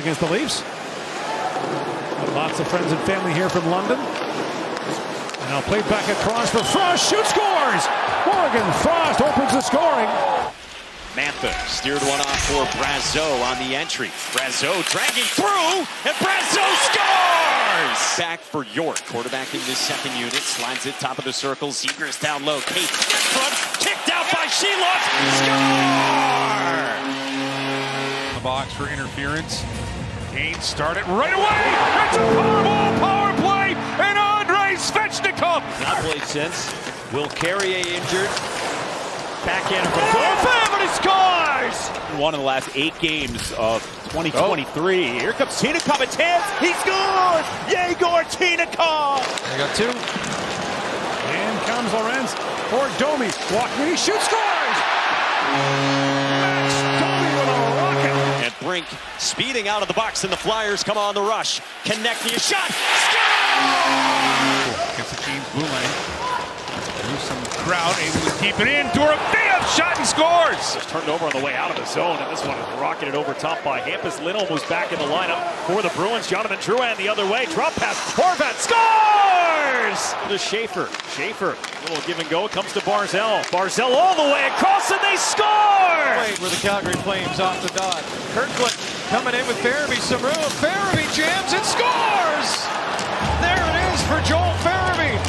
against the Leafs. Got lots of friends and family here from London. And now played back across for Frost. Shoots, scores! Morgan Frost opens the scoring. Mantha steered one off for Brazeau on the entry. Brazeau dragging through, and Brazeau scores! Back for York, quarterback in this second unit, slides it top of the circle. Zegras down low. Kate front, kicked out by Sheloff. Score! The box for interference. Kane started right away. It's a power play, and Andrei Svechnikov. Not played since. Will Carrier injured. Backhand from Thorpe, but he scores! One of the last 8 games of 2023. Here comes Tinakhov, it's his. He scores! Yegor Tinakhov! They got 2. And comes Lorenz for Domi. Walking, he shoots, scores! Max Domi with a rocket. And Brink speeding out of the box, and the Flyers come on the rush. Connecting a shot. Score! Against the team's blue lane. Some crowd able to keep it in. Dorofeyev shot and scores! Just turned over on the way out of the zone, and this one is rocketed over top by Hampus Lindholm, who's back in the lineup for the Bruins. Jonathan Drouin the other way. Drop pass. Horvat scores! To Schaefer. Schaefer, a little give and go. Comes to Barzell. Barzell all the way across, and they score! Wade with the Calgary Flames off the dot. Kirkland coming in with Farabee. Some room. Farabee jams and scores! There it is for Joel Farabee.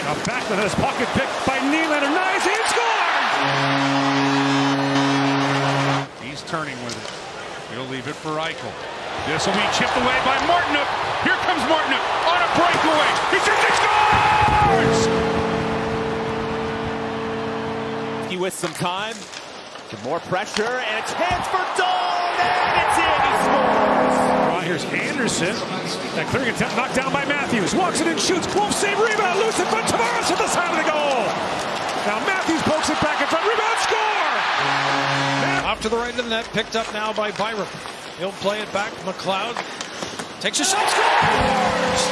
Now Backlund has pocket picked by Nylander. Nice, he scored! He's turning with it. He'll leave it for Eichel. This will be chipped away by Martinook. Here comes Martinook on a breakaway. He shoots, he scores! He with some time. Some more pressure, and a chance for Dahl, and it's in. He scores! Here's Anderson. That clearing attempt knocked down by Matthews. Walks it and shoots. Wolf save, rebound, loose in front. Tavares at the side of the goal. Now Matthews pokes it back in front. Rebound, score! Off to the right of the net. Picked up now by Byram. He'll play it back. McLeod takes a shot. Scores!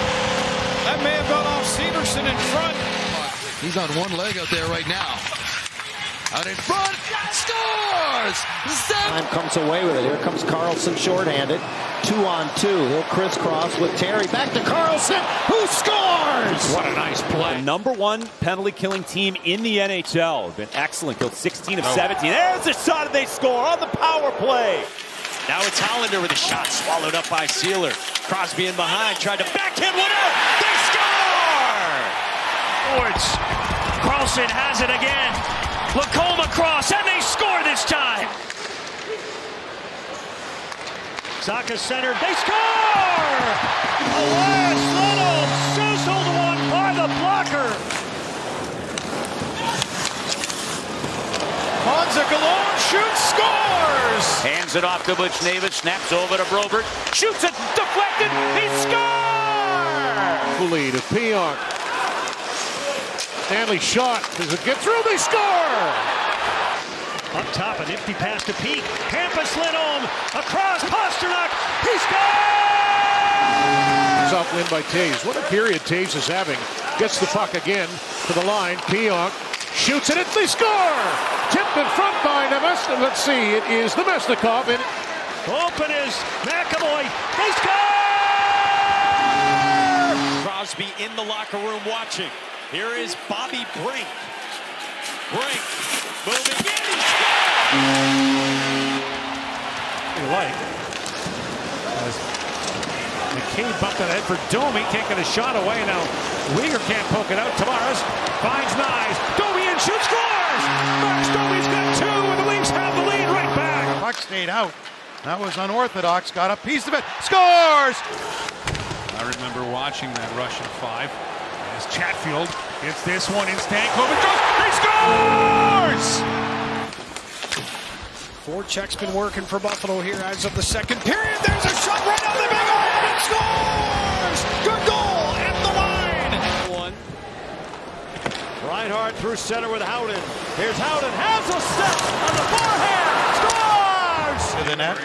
That may have gone off Severson in front. He's on one leg out there right now. Out in front, scores! Time comes away with it. Here comes Carlson shorthanded. 2-on-2. He'll crisscross with Terry. Back to Carlson, who scores! What a nice play. The #1 penalty killing team in the NHL. Been excellent. Killed 16 of 17. There's a shot, and they score on the power play. Now it's Hollander with a shot swallowed up by Sealer. Crosby in behind, tried to backhand one out. They score! Forwards. Carlson has it again. Lacombe across, and they score this time. Saka centered, they score! Elias Lindholm sizzled one by the blocker. Honzek alone shoots, scores! Hands it off to Buchnevich, snaps over to Brobert, shoots it, deflected, he scores! Lead of Pionk. Stanley shot. Does it get through? They score! Up top, an empty pass to Peak. Hampus Lindholm across Pasternak. He scores! He's off win by Taves. What a period Taves is having. Gets the puck again to the line. Pionk shoots it. They score! Tipped in front by Nemesnikov. Let's see. It is Nemesnikov. Open is McAvoy. They score! Crosby in the locker room watching. Here is Bobby Brink. Brink moving in. Like as McCabe bumped that head for Domi, can't get a shot away. Now Weegar can't poke it out. Tavares finds Knies. Domi in, shoots, scores! Max Domi's got 2, and the Leafs have the lead right back. Puck stayed out. That was unorthodox. Got a piece of it. Scores! I remember watching that Russian 5 as Chatfield gets this one in Stankovic. He scores! Forecheck's been working for Buffalo here as of the second period. There's a shot right on the big arm and scores! Good goal at the line! Reinhardt through center with Howden. Here's Howden, has a step on the forehand, scores! To the net.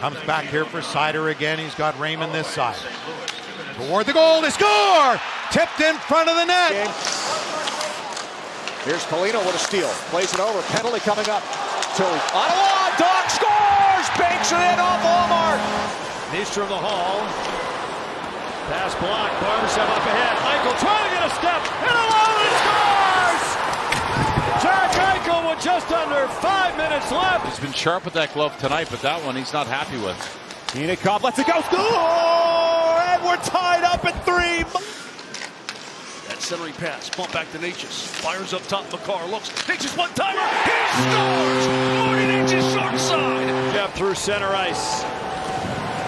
Comes back here for Seider again. He's got Raymond this side. Toward the goal to score! Tipped in front of the net. Here's Polino with a steal. Plays it over. Penalty coming up to Ottawa. Doc scores! Banks it in off Allmark. Nystrom the Hall. Pass block. Barbashev up ahead. Eichel trying to get a step. And alone and scores! Jack Eichel with just under 5 minutes left. He's been sharp with that glove tonight, but that one he's not happy with. Unikov lets it go. Score! And we're tied up at 3. That centering pass. Bump back to Necas. Fires up top. Makar looks. Necas one-timer. He scores! Morty Necas short side. Jeff through center ice.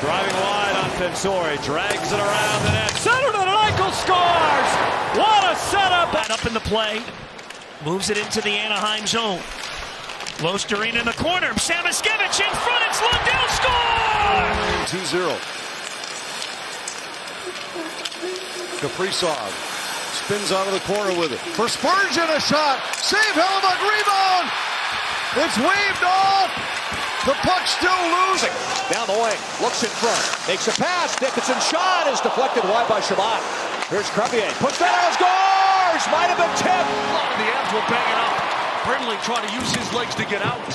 Driving wide on Fensore. Drags it around the net. Centerman and Eichel scores! What a setup! Up in the play. Moves it into the Anaheim zone. Losterine in the corner. Samaskevich in front. It's Lundell. Score! 2-0. Kaprizov spins out of the corner with it. For Spurgeon, a shot. Save Hellebuck, rebound. It's waved off. The puck still losing. Down the wing. Looks in front. Makes a pass. Dickinson shot is deflected wide by Shabbat. Here's Crevier. Puts that out. Scores! Might have been tipped. The Avs will bang it up. Brindley trying to use his legs to get out.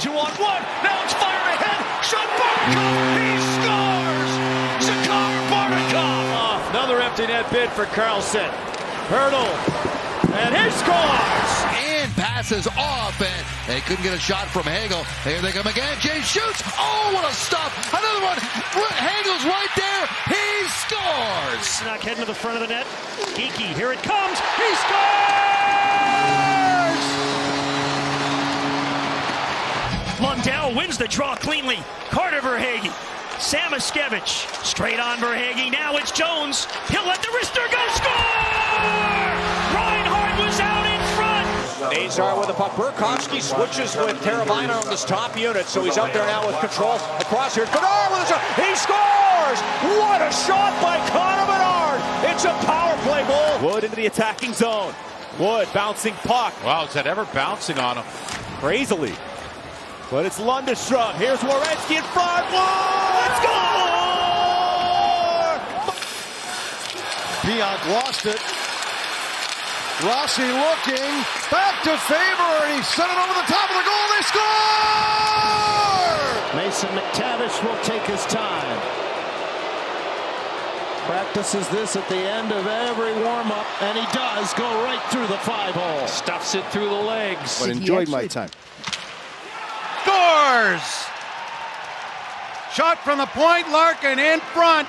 2-on-1. Now it's fired ahead. Shot Bartikov. He scores! Zakar Bartikov. Another empty net bid for Carlson. Hurdle. And he scores! And passes off, and they couldn't get a shot from Hagel. Here they come again. Jay shoots. Oh, what a stop. Another one. Hagel's right there. He scores. Snuck heading to the front of the net. Geeky, here it comes. He scores! Lundell wins the draw cleanly. Carter Verhaeghe. Samaskevich. Straight on Verhaeghe. Now it's Jones. He'll let the wrister go. Score! Reinhart was out in front. Nazar with the puck. Burakovsky switches with Teravainen on this top unit, so he's out there now with control. Across here. Bedard with a shot. He scores! What a shot by Connor Bedard! It's a power play goal. Wood into the attacking zone. Wood bouncing puck. Wow, is that ever bouncing on him? Crazily. But it's Lundestrom. Here's Werenski in front. Let's go! Pionk lost it. Rossi looking. Back to Faber, and he sent it over the top of the goal. They score! Mason McTavish will take his time. Practices this at the end of every warm-up, and he does go right through the 5-hole. Stuffs it through the legs. But enjoyed my time. Scores! Shot from the point, Larkin in front.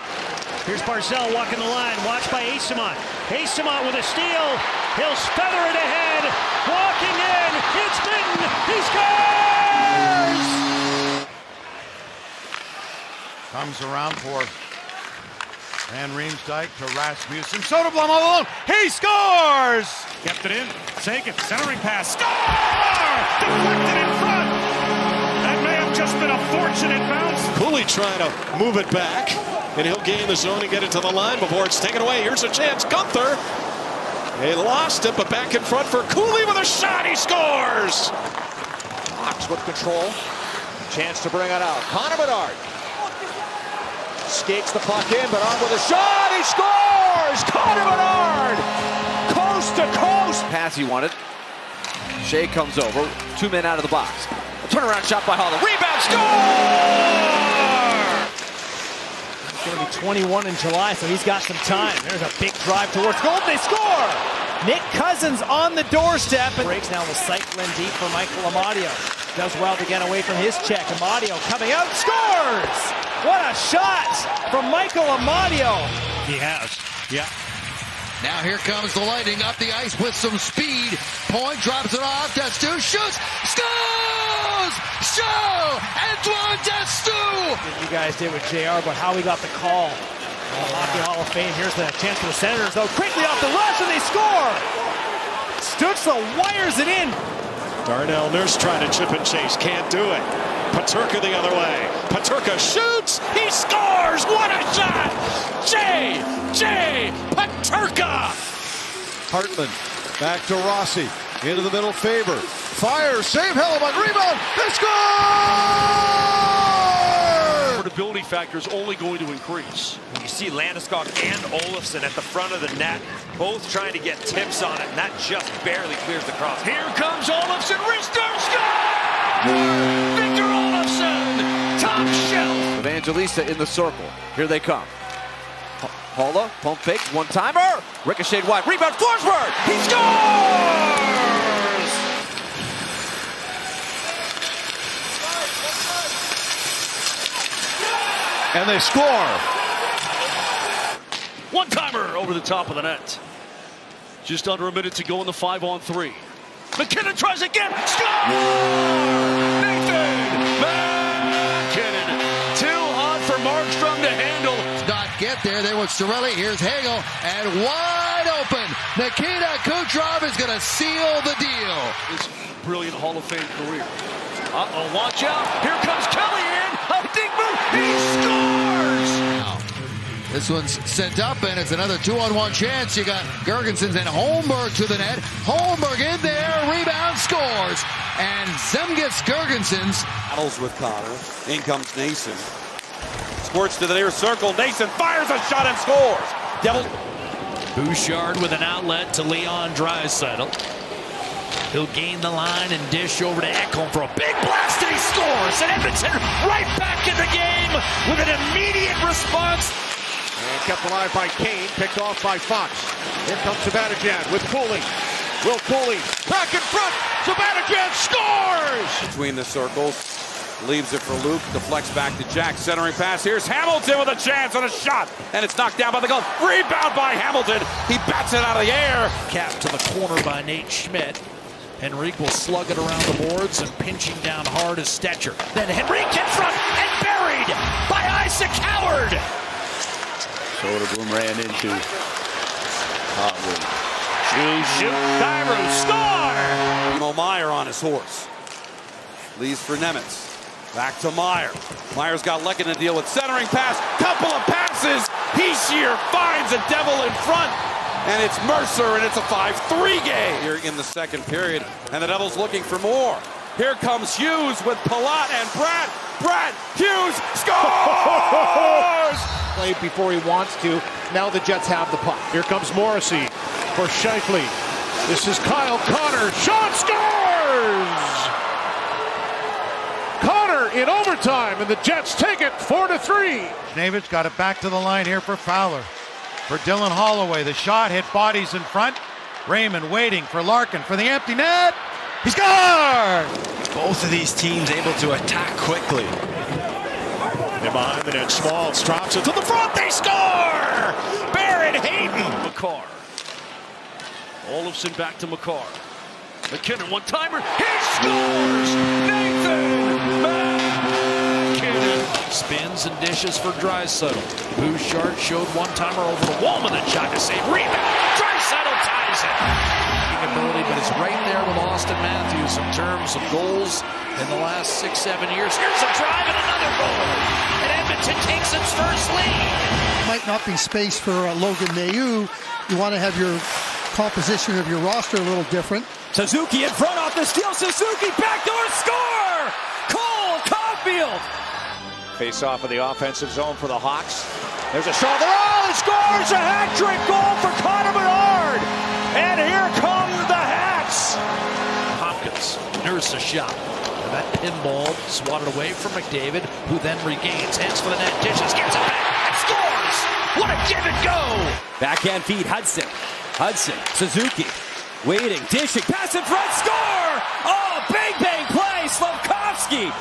Here's Barzal walking the line. Watched by Eyssimont. Eyssimont with a steal. He'll feather it ahead. Walking in. It's Minten. He scores! Comes around for Van Riemsdyk to Rasmussen. Soderblom all alone. He scores! Kept it in. Sagan, centering pass. Score! Deflected in front. That may have just been a fortunate bounce. Cooley trying to move it back, and he'll gain the zone and get it to the line before it's taken away. Here's a chance. Gunther. They lost it, but back in front for Cooley with a shot. He scores! Fox with control. Chance to bring it out. Connor Bedard. Skates the puck in. Bedard with a shot. He scores! Connor Bedard! Coast to coast. Pass he wanted. Shea comes over. 2 men out of the box. A turnaround shot by Holland. Rebound. Score! He's going to be 21 in July, so he's got some time. There's a big drive towards goal. They score! Nick Cousins on the doorstep. Breaks now with cycling deep for Michael Amadio. Does well to get away from his check. Amadio coming out. Scores! What a shot from Michael Amadio. He has. Yeah. Now here comes the Lightning up the ice with some speed. Point drops it off. Destu shoots. Scores! Show! Antoine Destu! You guys did with JR, but how he got the call. Hockey Hall of Fame. Here's the chance for the Senators, though. Quickly off the rush, and they score! Stützle wires it in. Darnell Nurse trying to chip and chase. Can't do it. Peterka the other way. Peterka shoots. He scores. What a shot! J. Peterka. Hartman back to Rossi. Into the middle, Faber. Fires. Save Hellebuck. Rebound. They score! comfortability factor is only going to increase. You see Landeskog and Olofsson at the front of the net, both trying to get tips on it, and that just barely clears the cross. Here comes Olofsson, wrister, score! Victor Olofsson, top shelf. Evangelista in the circle. Here they come. Haula, pump fake, one-timer. Ricocheted wide, rebound, Forsberg! He scores! And they score. One-timer over the top of the net. Just under a minute to go in the 5-on-3. McKinnon tries again. Score! Nathan McKinnon. Too hot for Markstrom to handle. Not get there. There was Cirelli. Here's Hagel. And wide open. Nikita Kucherov is going to seal the deal. His brilliant Hall of Fame career. Uh-oh, watch out. Here comes Kelly in. A deep move. He scores! Now, this one's sent up, and it's another 2-on-1 chance. You got Girgensons and Holmberg to the net. Holmberg in there. Rebound, scores. And Zemgus Girgensons Battles with Connor. In comes Nason. Squirts to the near circle. Nason fires a shot and scores. Devils. Bouchard with an outlet to Leon Draisaitl. He'll gain the line and dish over to Ekholm for a big blast, and he scores. And Edmonton right back in the game with an immediate response. And kept alive by Kane, picked off by Fox. Here comes Zibanejad with Cooley. Will Cooley back in front. Zibanejad scores! Between the circles. Leaves it for Luke. Deflects back to Jack. Centering pass. Here's Hamilton with a chance and a shot. And it's knocked down by the goal. Rebound by Hamilton. He bats it out of the air. Cap to the corner by Nate Schmidt. Henrique will slug it around the boards, and pinching down hard is Stetcher. Then Henrique in front and buried by Isaac Howard. Soderblom ran into Hotwood. Shoot, Dyro, score! Timo Meier on his horse. Leaves for Nemitz. Back to Meier. Meier's got Lekin to deal with. Centering pass. Couple of passes. Hischier finds a Devil in front. And it's Mercer, and it's a 5-3 game here in the second period. And the Devils looking for more. Here comes Hughes with Palat and Pratt. Pratt, Hughes scores! Played before he wants to. Now the Jets have the puck. Here comes Morrissey for Scheifele. This is Kyle Connor. Shot scores! Connor in overtime, and the Jets take it 4-3. Schneevich got it back to the line here for Fowler. For Dylan Holloway, the shot hit bodies in front. Raymond waiting for Larkin for the empty net. He scored! Both of these teams able to attack quickly. And behind the net, Schmaltz drops it to the front. They score! Barrett Hayton. Makar. Olofsson back to Makar. McKinnon, one-timer. He scores! Nathan McKinnon. Spins and dishes for Draisaitl. Bouchard showed one-timer over the wall, and then shot to save. Rebound. Draisaitl ties it. Ability, but it's right there with Austin Matthews in terms of goals in the last 6-7 years. Here's a drive and another goal. And Edmonton takes its first lead. Might not be space for Logan Mailloux. You want to have your composition of your roster a little different. Suzuki in front off the steal. Suzuki backdoor score! Cole Caulfield. Face off of the offensive zone for the Hawks. There's a shot there. Oh, he scores a hat-trick goal for Connor Bedard. And here come the Hats. Hopkins, there's a shot. And that pinball swatted away from McDavid, who then regains, heads for the net, dishes, gets it back, and scores! What a give and go! Backhand feed, Hudson. Hudson, Suzuki, waiting, dishing, pass in front, score! Oh, bang play, Slafkovsky.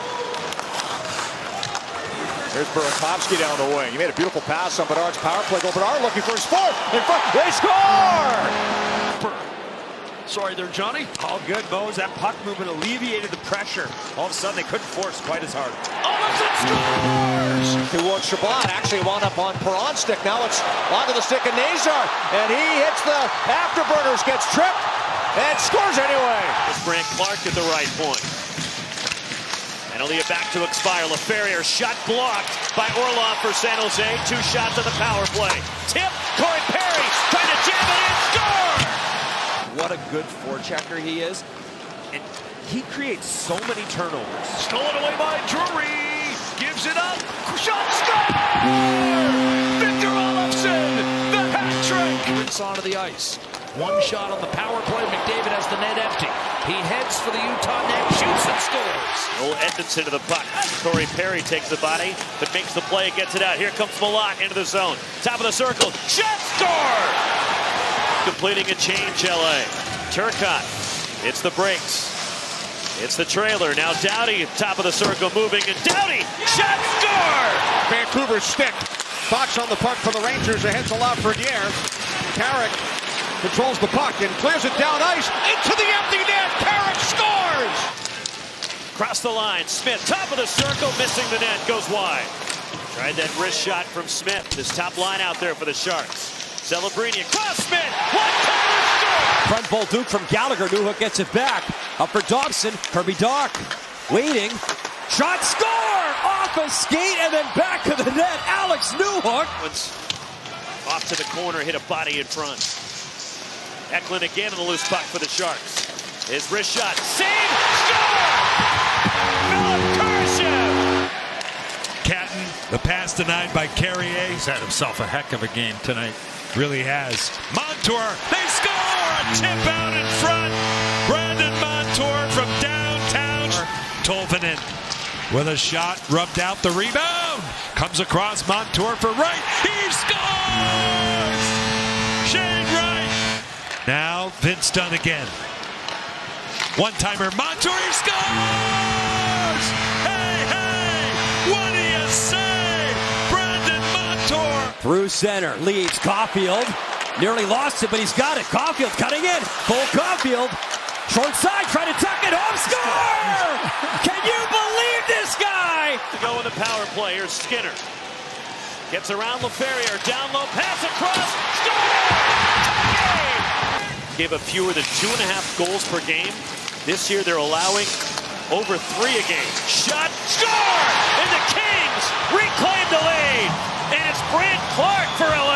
There's Burakovsky down the wing. He made a beautiful pass on Bedard's power play goal. Bedard looking for his fourth. In front. They score! Sorry there, Johnny. All good, Mose. That puck movement alleviated the pressure. All of a sudden, they couldn't force quite as hard. Olofsson scores! Towards Shabbat. Actually wound up on Perron's stick. Now it's onto the stick of Nazar. And he hits the afterburners, gets tripped, and scores anyway. It's Grant Clark at the right point. And only a back to expire. LaFerriere shot blocked by Orlov for San Jose. 2 shots on the power play. Tip, Corey Perry trying to jam it in, score! What a good forechecker he is. And he creates so many turnovers. Stolen away by Drury. gives it up. Shot, score! Victor Olofsson, the hat trick. It's onto the ice. One shot on the power play. McDavid has the net empty. He heads for the Utah net, shoots and scores. Noel Edmondson to the puck. Corey Perry takes the body, but makes the play and gets it out. Here comes Malott into the zone. Top of the circle. Shot, score! Completing a change, LA. Turcotte. It's the breaks. It's the trailer. Now Doughty, top of the circle, moving, and Doughty, shot, score! Vancouver stick. Fox on the puck for the Rangers. Ahead to Lafreniere. Carrick controls the puck and clears it down ice into the empty net. Carrick scores! Across the line, Smith, top of the circle, missing the net, goes wide. Tried that wrist shot from Smith. This top line out there for the Sharks. Celebrini across Smith. One-timer score! Front Bolduc from Gallagher. Newhook gets it back. Up for Dobson. Kirby Dach waiting. Shot, score! Off a skate and then back to the net. Alex Newhook. Off to the corner, hit a body in front. Eklund again on the loose puck for the Sharks. His wrist shot. Save! Score! Philip Kurashev! Catton, the pass denied by Carrier. He's had himself a heck of a game tonight. Really has. Montour, they score! A tip out in front. Brandon Montour from downtown. Tolvanen with a shot, rubbed out the rebound. Comes across Montour for right. He scores! Shane Wright. Now Vince Dunn again. One-timer, Montour, he scores! Hey, hey! What do you say? Brandon Montour. Through center, leads Caulfield. Nearly lost it, but he's got it. Caulfield cutting in. Cole Caulfield. Short side, trying to tuck it home. Score! Can you believe this guy? To go with the power play, here's Skinner. Gets around LaFerriere, down low, pass across, score! Gave up fewer than 2.5 goals per game. This year they're allowing over 3 a game. Shot, score! And the Kings reclaim the lead. And it's Brant Clark for LA.